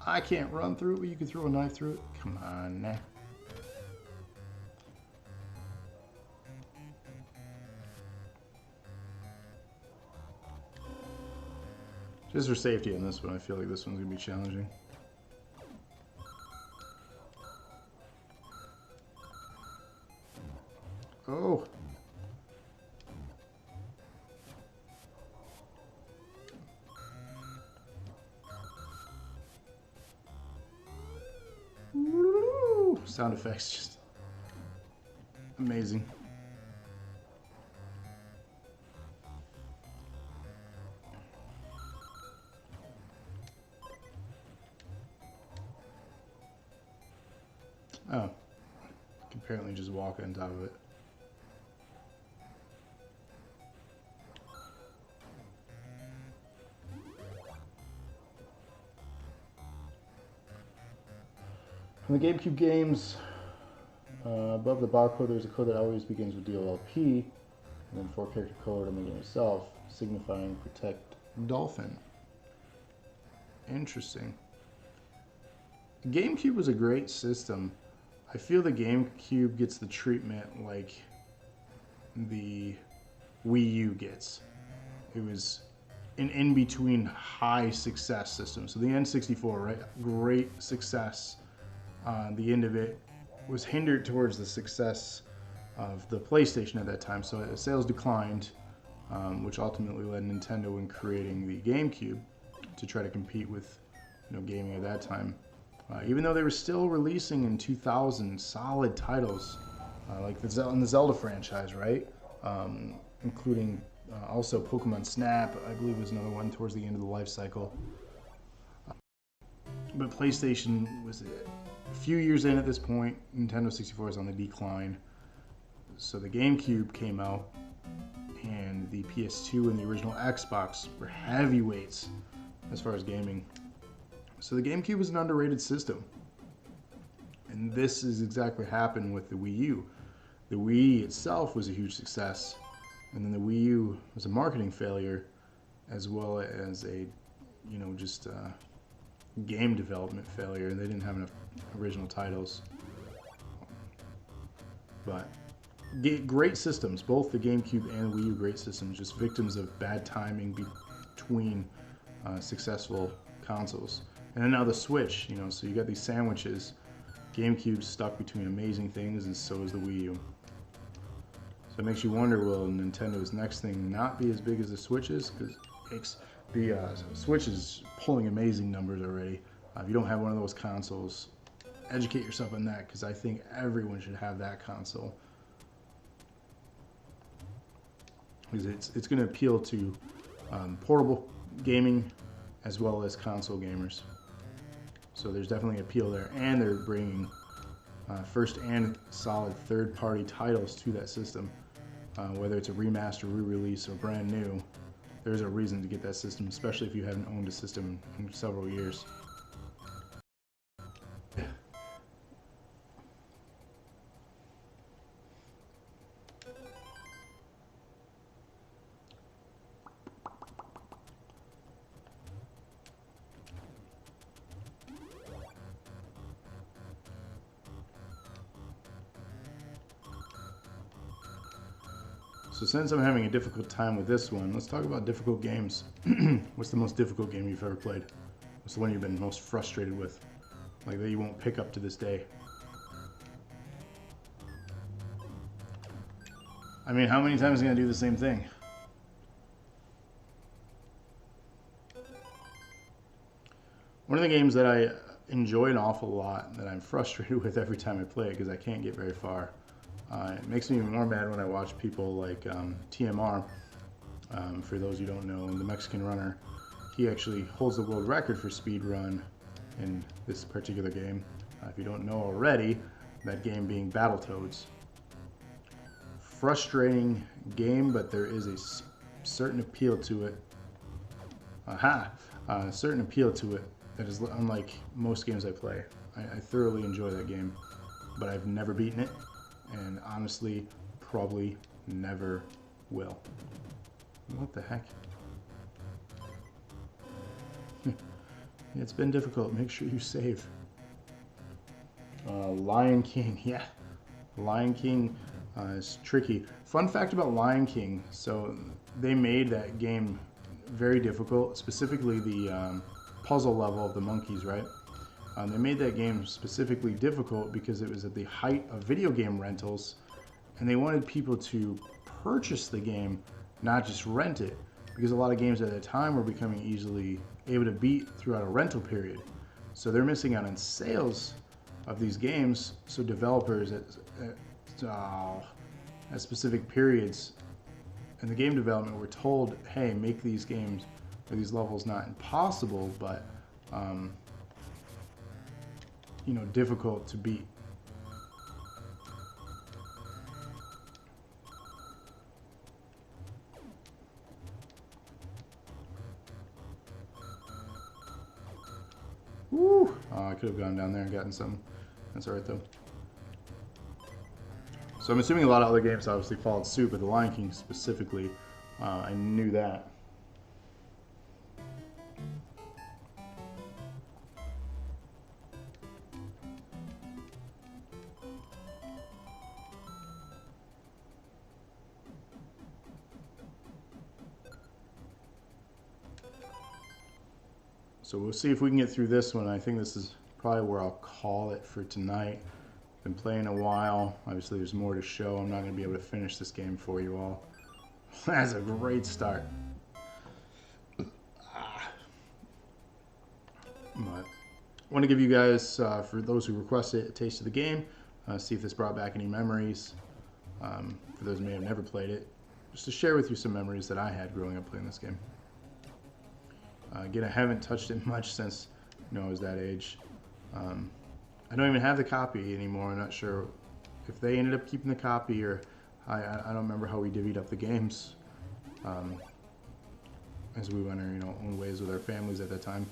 I can't run through it, but you can throw a knife through it. Come on now. Just for safety on this one, I feel like this one's gonna be challenging. Oh. Woo! Sound effects just amazing. Oh, you can apparently just walk on top of it. From the GameCube games, above the barcode there's a code that always begins with DOLP, and then 4-character code on the game itself, signifying protect dolphin. Interesting. The GameCube was a great system. I feel the GameCube gets the treatment like the Wii U gets. It was an in-between high success system. So the N64, right? Great success. The end of it was hindered towards the success of the PlayStation at that time. So sales declined, which ultimately led Nintendo in creating the GameCube to try to compete with, gaming at that time. Even though they were still releasing in 2000 solid titles, like the Zelda franchise, right? Including also Pokemon Snap, I believe was another one towards the end of the life cycle. But PlayStation was a few years in at this point. Nintendo 64 is on the decline. So the GameCube came out, and the PS2 and the original Xbox were heavyweights as far as gaming. So the GameCube was an underrated system. And this is exactly what happened with the Wii U. The Wii itself was a huge success, and then the Wii U was a marketing failure, as well as a, just game development failure. They didn't have enough original titles. But great systems, both the GameCube and the Wii U, great systems, just victims of bad timing between successful consoles. And then now the Switch, so you got these sandwiches. GameCube's stuck between amazing things, and so is the Wii U. So it makes you wonder, will Nintendo's next thing not be as big as the Switch is? Because the Switch is pulling amazing numbers already. If you don't have one of those consoles, educate yourself on that, because I think everyone should have that console. Because it's going to appeal to portable gaming as well as console gamers. So there's definitely appeal there, and they're bringing first and solid third-party titles to that system. Whether it's a remaster, re-release, or brand new, there's a reason to get that system, especially if you haven't owned a system in several years. So since I'm having a difficult time with this one, let's talk about difficult games. What's the most difficult game you've ever played? What's the one you've been most frustrated with? Like that you won't pick up to this day? I mean, how many times are you gonna do the same thing? One of the games that I enjoy an awful lot, that I'm frustrated with every time I play it because I can't get very far. It makes me even more mad when I watch people like TMR. For those who don't know, the Mexican runner, he actually holds the world record for speed run in this particular game. If you don't know already, that game being Battletoads. Frustrating game, but there is a certain appeal to it. A certain appeal to it that is unlike most games I play. I thoroughly enjoy that game, but I've never beaten it. And honestly, probably never will. What the heck? It's been difficult. Make sure you save. Lion King, yeah. Lion King is tricky. Fun fact about Lion King, so they made that game very difficult, specifically the puzzle level of the monkeys, right? They made that game specifically difficult because it was at the height of video game rentals, and they wanted people to purchase the game, not just rent it, because a lot of games at that time were becoming easily able to beat throughout a rental period. So they're missing out on sales of these games, so developers at specific periods in the game development were told, hey, make these games or these levels not impossible, but difficult to beat. Woo! Oh, I could have gone down there and gotten some. That's alright though. So I'm assuming a lot of other games obviously followed suit, but The Lion King specifically, I knew that. So we'll see if we can get through this one. I think this is probably where I'll call it for tonight. Been playing a while. Obviously there's more to show. I'm not going to be able to finish this game for you all. That's a great start. But I want to give you guys, for those who requested, a taste of the game. See if this brought back any memories. For those who may have never played it. Just to share with you some memories that I had growing up playing this game. Again, I haven't touched it much since, I was that age. I don't even have the copy anymore. I'm not sure if they ended up keeping the copy, or I don't remember how we divvied up the games as we went our own ways with our families at that time.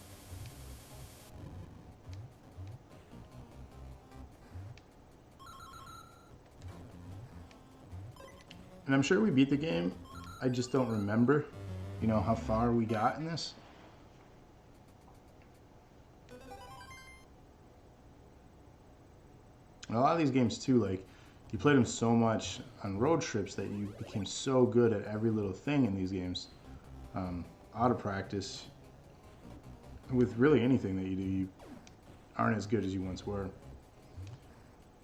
And I'm sure we beat the game. I just don't remember, how far we got in this. And a lot of these games too, like, you played them so much on road trips that you became so good at every little thing in these games. Out of practice, with really anything that you do, you aren't as good as you once were.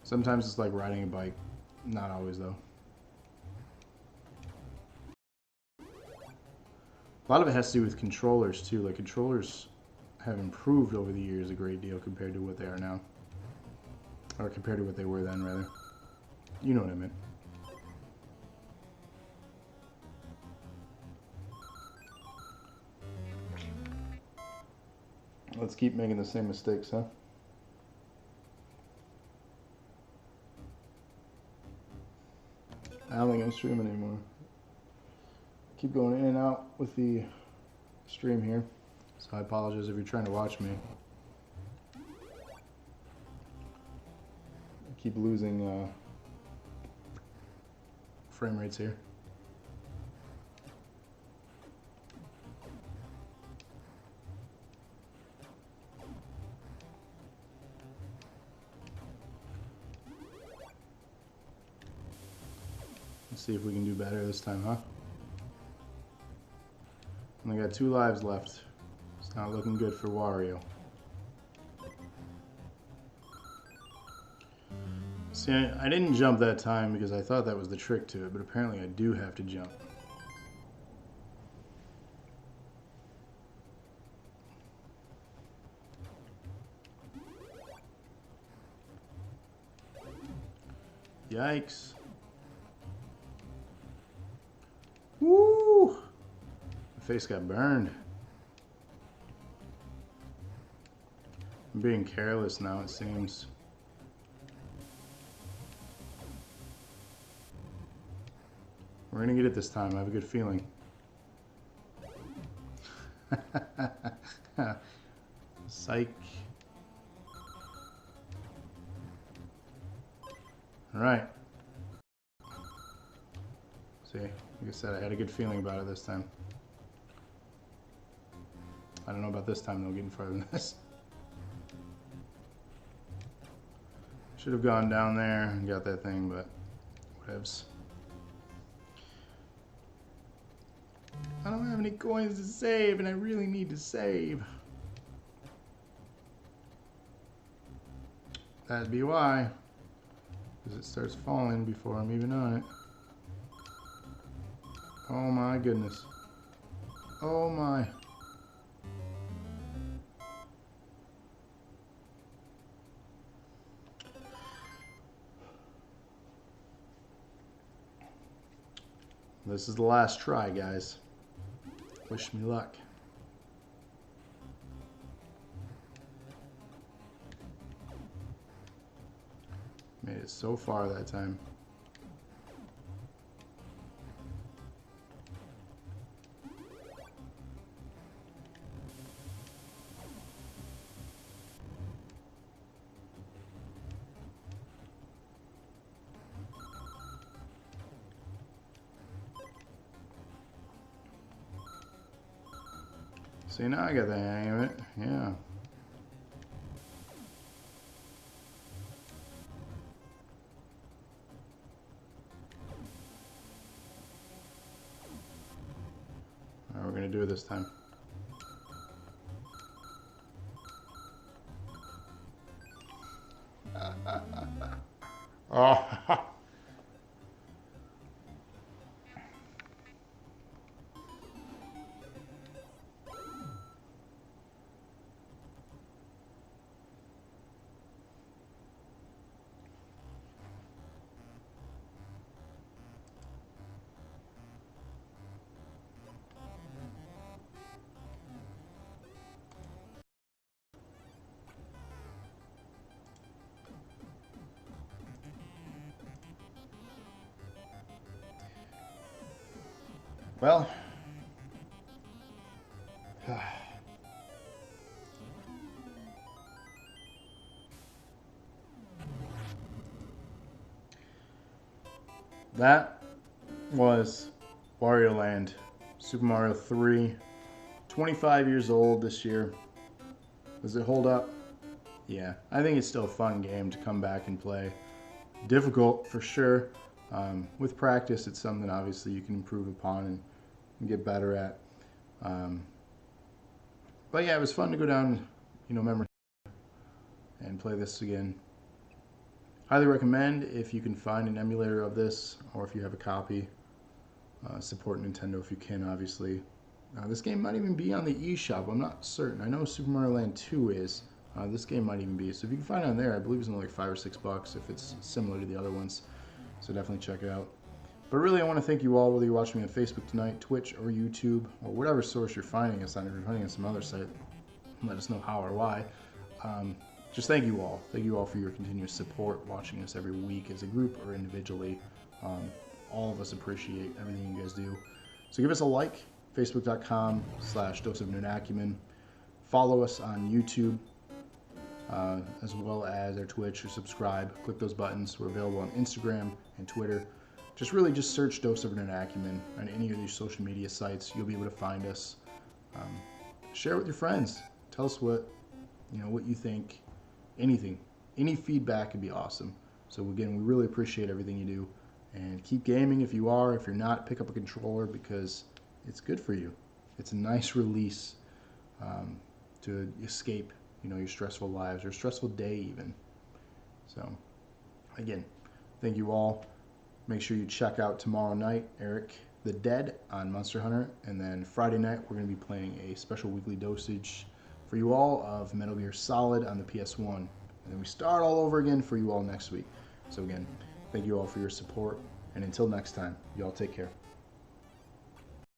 Sometimes it's like riding a bike. Not always, though. A lot of it has to do with controllers, too. Like, controllers have improved over the years a great deal compared to what they are now. Or compared to what they were then, rather. You know what I meant. Let's keep making the same mistakes, huh? I don't think I'm streaming anymore. Keep going in and out with the stream here. So I apologize if you're trying to watch me. Keep losing frame rates here. Let's see if we can do better this time, huh? Only got 2 lives left. It's not looking good for Wario. See, I didn't jump that time because I thought that was the trick to it, but apparently I do have to jump. Yikes. Woo! My face got burned. I'm being careless now, it seems. We're gonna get it this time. I have a good feeling. Psych. All right. See, like I said, I had a good feeling about it this time. I don't know about this time though, getting farther than this. Should have gone down there and got that thing, but whatevs. I don't have any coins to save, and I really need to save. That'd be why. Because it starts falling before I'm even on it. Oh my goodness. Oh my. This is the last try, guys. Wish me luck. Made it so far that time. See, now I got the hang of it. Yeah. All right, we're gonna do it this time. Oh. Well, that was Wario Land, Super Mario 3, 25 years old this year. Does it hold up? Yeah, I think it's still a fun game to come back and play. Difficult for sure. With practice, it's something obviously you can improve upon and get better at. But yeah, it was fun to go down, memory and play this again. Highly recommend if you can find an emulator of this, or if you have a copy. Support Nintendo if you can, obviously. This game might even be on the eShop. I'm not certain. I know Super Mario Land 2 is. This game might even be. So if you can find it on there, I believe it's only like $5 or $6 if it's similar to the other ones. So definitely check it out. But really, I want to thank you all, whether you're watching me on Facebook tonight, Twitch, or YouTube, or whatever source you're finding us on. If you're finding us on some other site, let us know how or why. Just thank you all. Thank you all for your continuous support, watching us every week as a group or individually. All of us appreciate everything you guys do. So give us a like, facebook.com/doseofnerdacumen. Follow us on YouTube, as well as our Twitch, or subscribe. Click those buttons. We're available on Instagram and Twitter. Just search Dose of Nerd Acumen on any of these social media sites. You'll be able to find us. Share it with your friends. Tell us what you think. Anything, any feedback would be awesome. So again, we really appreciate everything you do, and keep gaming if you are. If you're not, pick up a controller, because it's good for you. It's a nice release to escape, your stressful lives, or a stressful day even. So again, thank you all. Make sure you check out tomorrow night, Eric the Dead on Monster Hunter, and then Friday night we're going to be playing a special weekly dosage for you all of Metal Gear Solid on the PS1. And then we start all over again for you all next week. So again, thank you all for your support, and until next time, you all take care.